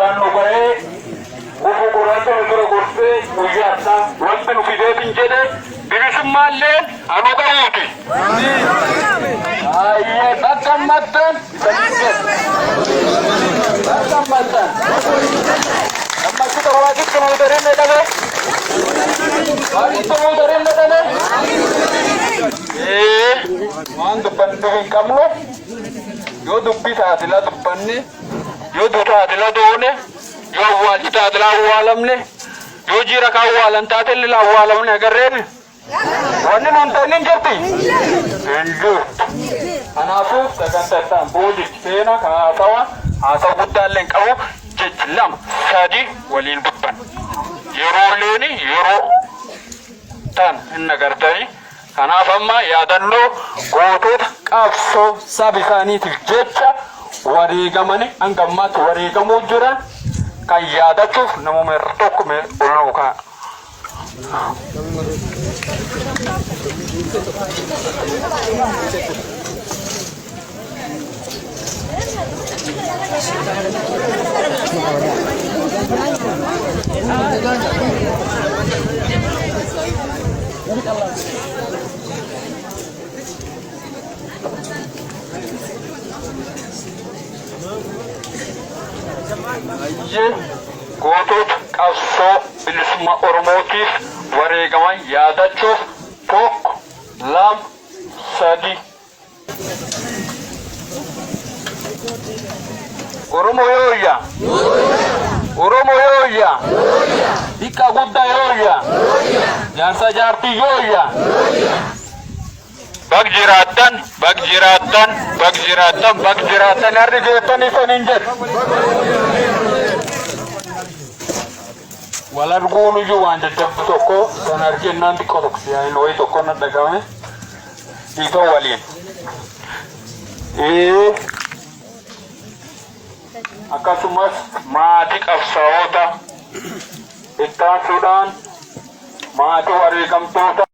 duraan nu baree ufu gurraacha nu dura gorsee guyyaadha wanti nu fideetiin jedhe bilisummallee anu ga'uuti. Ayyee dhaggammattan dhaggammattan gammachuu torbaatitti nu darinne dhabe baay'itti nu darinne dhabe waan dubbannu hin qabnu yoo dubbii taatila dubbanne yoo duu taatila doone yoo awwaalchi taatila awwaalamne yoo jiira ka awwaalan taatille la awwaalamne agarreen wanni nun ta'in hin jirti hin jirtu. Kanaafuu sagantattaan boodi seena kan haasawa guddaallee hin qabu jechi lama sadi waliin dubban yeroo leeni yeroo tan hin agartanii. Kanaaf amma yaadannoo gootota qabsoo saba isaaniitiif jecha wareegamanii hanga ammaatti wareegamuu jiran kan yaadachuuf namuma irra tokko ol ka'a. Gootota qabsoo bilisummaa Oromootiif wareegaman yaadachuuf tokko lama sadi. Oromoo yooyya Oromoo yooyya hiika guddaa yooyya jaarsa jaartii yooyya. Bak jiraattan harri geettanii saniin jedhu. Wal arguun iyyuu waan jajjabdu tokko kan argennaan xiqqoo tokko siyaa'in wayii tokko na dhagahame dhiitoo waliin. Akkasumas maatii qabsaa'oota itti aansuudhaan maatii wareegamtoota